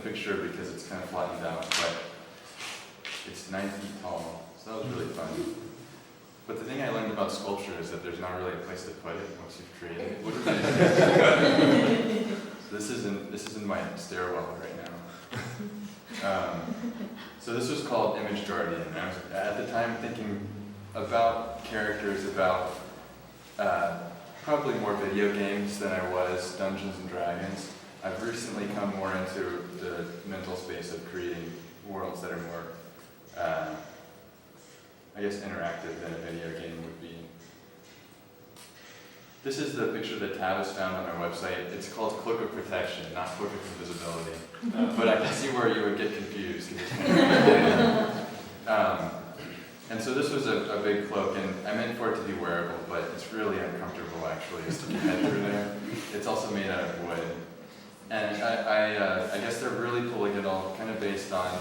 picture because it's kind of flattened out, but it's 9 feet tall, so that was really fun. But the thing I learned about sculpture is that there's not really a place to put it once you've created it. This is in my stairwell right now. So this was called Image Guardian. I was at the time thinking about characters, about probably more video games than I was Dungeons and Dragons. I've recently come more into the mental space of creating worlds that are more, I guess, interactive than a video game would be. This is the picture that Tavis found on our website. It's called Cloak of Protection, not Cloak of Invisibility. But I can see where you would get confused. And so this was a big cloak, and I meant for it to be wearable, but it's really uncomfortable actually to stick your head through there. It's also made out of wood. And I guess they're really pulling it all kind of based on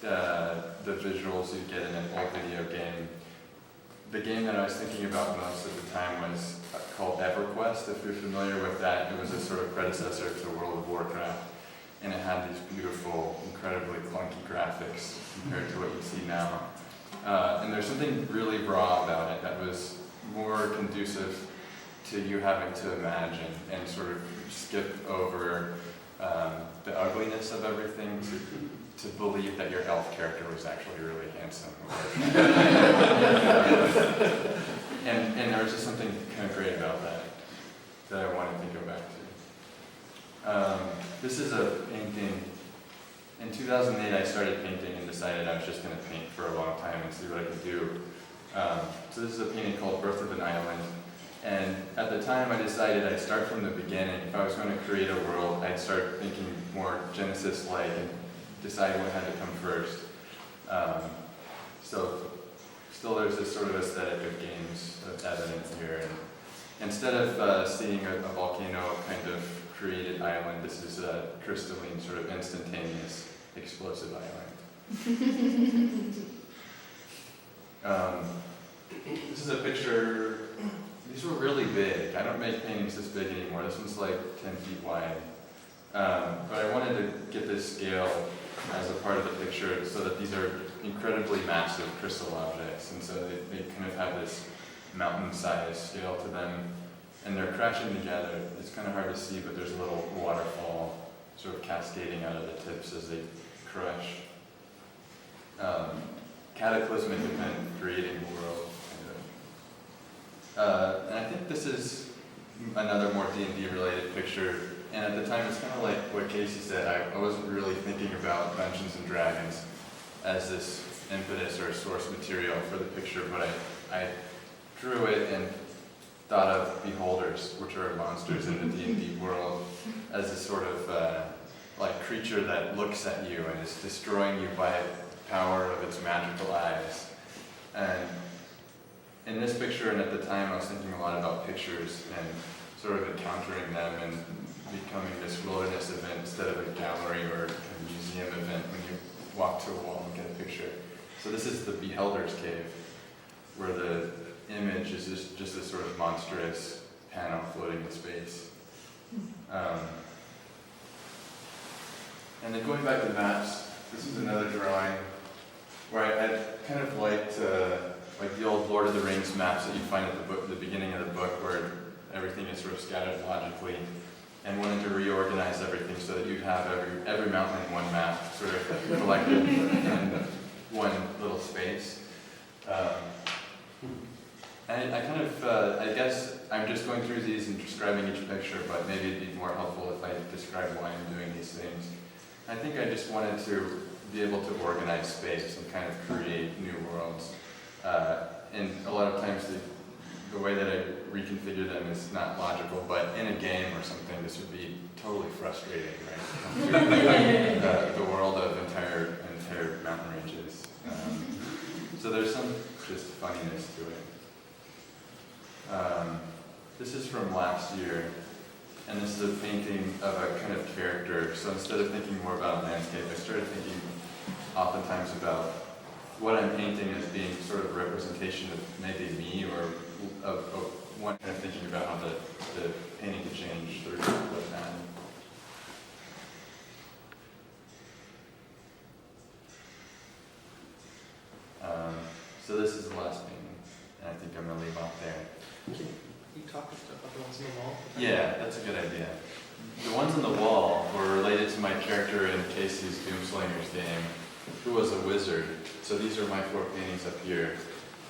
the visuals you get in an old video game. The game that I was thinking about most at the time was called EverQuest. If you're familiar with that, it was a sort of predecessor to World of Warcraft. And it had these beautiful, incredibly clunky graphics compared to what you see now. And there's something really raw about it that was more conducive to you having to imagine and sort of skip over the ugliness of everything to believe that your elf character was actually really handsome. And there was just something kind of great about that I wanted to go back to. This is a painting. In 2008, I started painting and decided I was just going to paint for a long time and see what I could do. So this is a painting called Birth of an Island. And at the time, I decided I'd start from the beginning. If I was going to create a world, I'd start thinking more Genesis-like and decide what had to come first. So still there's this sort of aesthetic of games of evidence here. And instead of seeing a volcano kind of created island, this is a crystalline, sort of instantaneous, explosive island. This is a picture. These were really big. I don't make paintings this big anymore. This one's like 10 feet wide. But I wanted to get this scale as a part of the picture so that these are incredibly massive crystal objects. And so they kind of have this mountain-sized scale to them. And they're crashing together. It's kind of hard to see, but there's a little waterfall sort of cascading out of the tips as they crush. Cataclysmic event creating the world. And I think this is another more D&D related picture. And at the time, it's kind of like what Casey said. I wasn't really thinking about Dungeons and Dragons as this impetus or source material for the picture, but I drew it and thought of beholders, which are monsters in the D&D world, as this sort of like creature that looks at you and is destroying you by the power of its magical eyes. And in this picture, and at the time, I was thinking a lot about pictures and sort of encountering them and becoming this wilderness event instead of a gallery or a museum event when you walk to a wall and get a picture. So this is the Beholder's Cave, where the image is just this sort of monstrous panel floating in space. And then going back to maps, this is another drawing where I kind of liked like the old Lord of the Rings maps that you find at the beginning of the book, where everything is sort of scattered logically, and wanted to reorganize everything so that you'd have every mountain in one map, sort of collected in one little space. And I kind of, I guess I'm just going through these and describing each picture, but maybe it'd be more helpful if I describe why I'm doing these things. I think I just wanted to be able to organize space and kind of create new worlds. And a lot of times the way that I reconfigure them is not logical, but in a game or something, this would be totally frustrating, right? The world of entire mountain ranges. So there's some just funniness to it. This is from last year, and this is a painting of a kind of character. So instead of thinking more about a landscape, I started thinking oftentimes about what I'm painting as being sort of a representation of maybe me, or of one kind of thinking about how the painting could change through what talk about the ones on the wall? Yeah, that's a good idea. The ones on the wall were related to my character in Casey's Doomslayers game, who was a wizard. So these are my 4 paintings up here.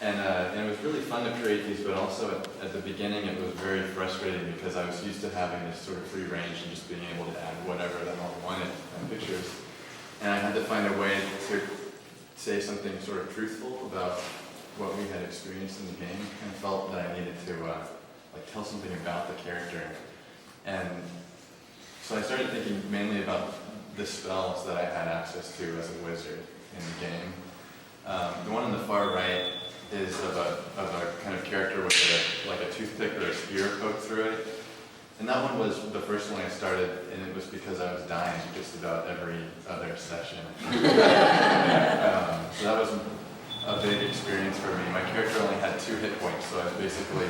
And it was really fun to create these, but also at the beginning it was very frustrating because I was used to having this sort of free range and just being able to add whatever the hell I wanted in pictures. And I had to find a way to say something sort of truthful about what we had experienced in the game, and felt that I needed to like tell something about the character. And so I started thinking mainly about the spells that I had access to as a wizard in the game. The one on the far right is of a kind of character with like a toothpick or a spear poked through it. And that one was the first one I started, and it was because I was dying just about every other session. So that was a big experience for me. My character only had 2 hit points, so I was basically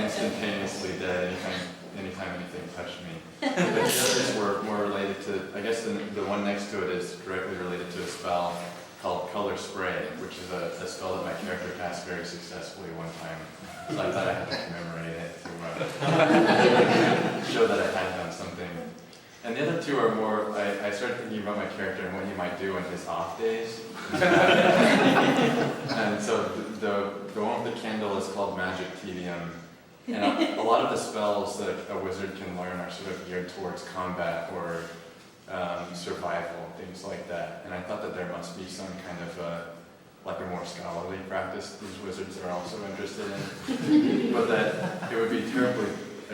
instantaneously dead anytime anything touched me. But the others were more related to, I guess the one next to it is directly related to a spell called Color Spray, which is a spell that my character cast very successfully one time. So I thought I had to commemorate it to show that I had done something. And the other 2 are more, I started thinking about my character and what he might do on his off days. And so the one with the candle is called Magic Tedium. And a lot of the spells that a wizard can learn are sort of geared towards combat or survival, things like that. And I thought that there must be some kind of like a more scholarly practice these wizards are also interested in. But that it would be terribly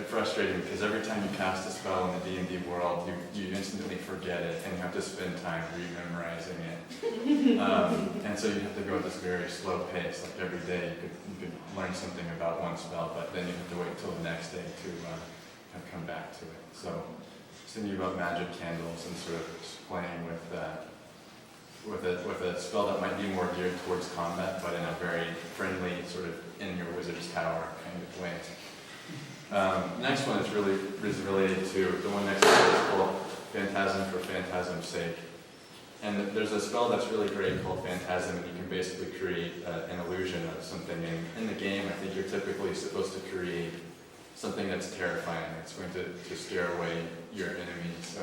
frustrating because every time you cast a spell in the D&D world, you instantly forget it and you have to spend time re-memorizing it. And so you have to go at this very slow pace. Like every day you could learn something about one spell, but then you have to wait until the next day to come back to it. So thinking about magic candles and sort of playing with a spell that might be more geared towards combat, but in a very friendly sort of in your wizard's tower kind of way. Next one is related to the one next to it is called Phantasm for Phantasm's Sake. And there's a spell that's really great called Phantasm, and you can basically create an illusion of something. And in the game, I think you're typically supposed to create something that's terrifying, that's going to scare away your enemies,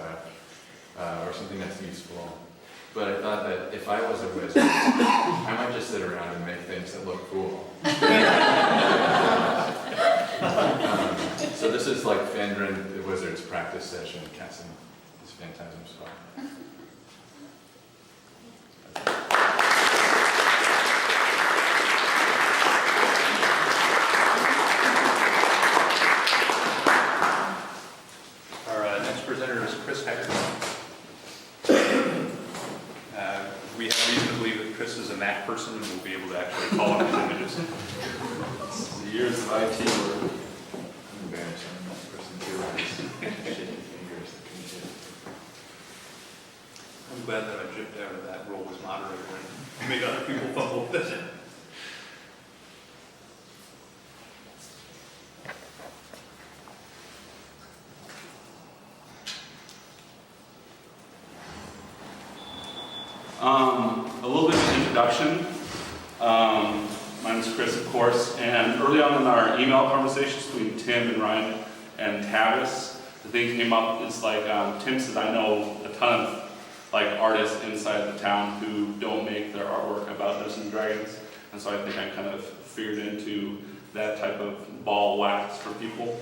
or something that's useful. But I thought that if I was a wizard, I might just sit around and make things that look cool. So this is like Fandrin the Wizard's practice session, casting this Phantasm spell. Our next presenter is Chris Haggard. We have reason to believe that Chris is a Mac person and will be able to actually call up his images. The years of IT were embarrassing. That person too has shaking fingers that couldn't do it. I'm glad that I jumped out of that role as moderator and made other people fumble with it. A little bit of an introduction. My name is Chris, of course, and early on in our email conversations between Tim and Ryan and Tavis, the thing came up is like, Tim says, I know a ton of like artists inside the town who don't make their artwork about Dungeons and Dragons, and so I think I kind of figured into that type of ball wax for people.